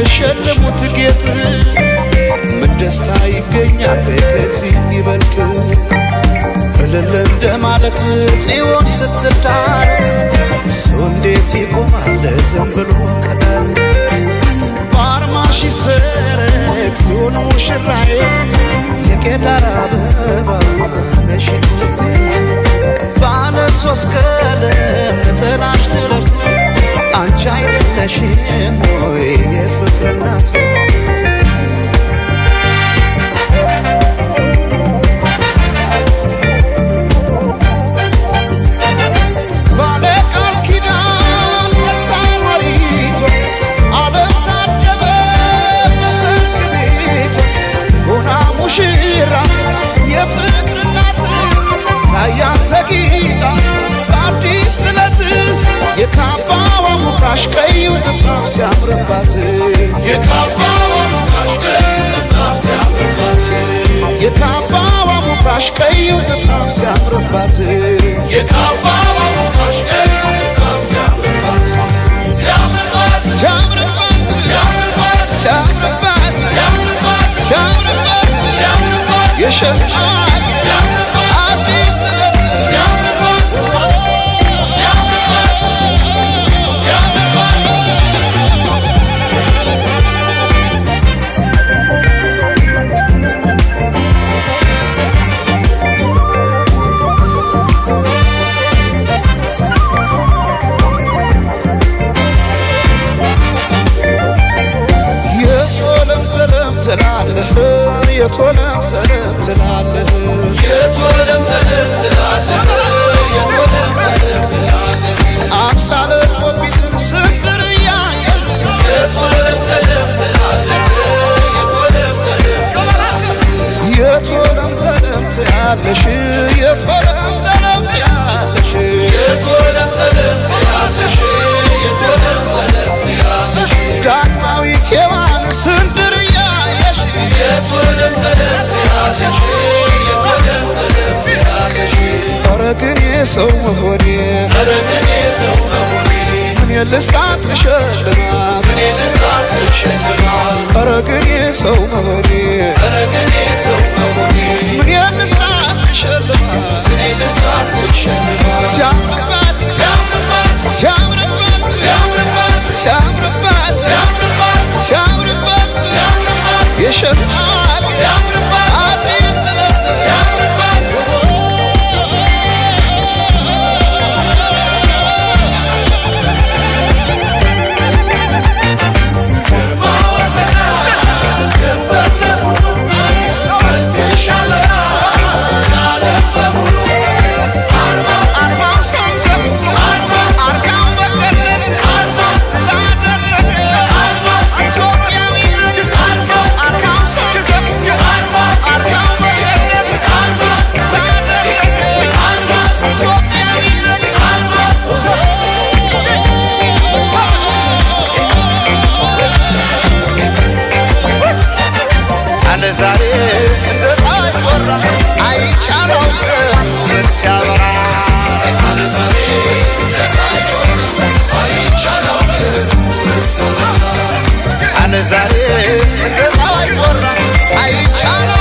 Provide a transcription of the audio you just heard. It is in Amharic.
شلموت ጌጥ ምን ደስታ ይገኛል ከዚህ ይበልጥ እልል እንደማለት ጽዮን ስትዳር ሰው እንዴት ይቆማል ዝም ብሎ ከዳር ባርማሽ ይሰረቅ ጽዮን ሙሽራዬ የቄዳር አበባ ነሽ ባለ ሶስት ቀለም ጥላሽ ትለፍ አንቺ አይደለሽም ወይ የፍቅር እናት ባለ ቃል ኪዳን ተታሪቶ ዓለም ታደበ በሰርግ ቤት ሆና ሙሽራ የፍቅር እናት ላያንተ ጌታ በአዲስ ጥለት የካባዋ ሙቃሽ ቀዩ ጥፍራው ሲያምርባት የካባዋ ሙቃሽ ቀዩ ጥፍራው ሲያምርባት የካባዋ ሙቃሽ ቀዩ ጥፍራው ሲያምርባት የካባዋ ሙቃሽ ቀዩ ጥፍራው ሲያምርባት ሲያምርባት ሲያምርባት ሲያምርባት ሲያምርባት ሲያምርባት ሲያምርባት ሲያምርባት የሸማት ሲያምርባት አዲስ ጥለት ሲያምርባት የቶለም ሰለም ትላለህ የቶለም ሰለም ትላለህ የቶለም ሰለም ትላለህ አምሳለ ቆቢትን ስንድርያ የቶለም ሰለም ትላለህ የቶለም ሰለም ትላለህ የቶለም ሰለም ትላለሽ የቶለም ሰለም ትላለሽ የቶለም ሰለም ትላለሽ የቶለም ሰለም ትላለሽ ዳግማዊት ሔዋን ስንድርያ የቶለም ሰለም ትላለሽ የቶለም ሰለም ትላለሽ ኧረ ግን የሰው መሆኔ ኧረ ግን የሰው መሆኔ ምን ልስጣት ልሸልማት ምን ልስጣት ልሸልማት ኧረ ግን የሰው መሆኔ ኧረ ግን የሰው መሆኔ ምን ልስጣት ልሸልማት ምን ልስጣት ልሸልማት ሲያምርባት ሲያምርባት ሲያምርባት ሲያምርባት ሲያምርባት ሲያምርባት ሲያምርባት ሲያምርባት የሸማት ሲያምርባት አዲስ ጥለት ሲያምርባት ዛሬ እንደ ፀሐይ ወራ አይቻለው ሲያበራ አለ ዛሬ እንደ ፀሐይ ጮራ አይቻላ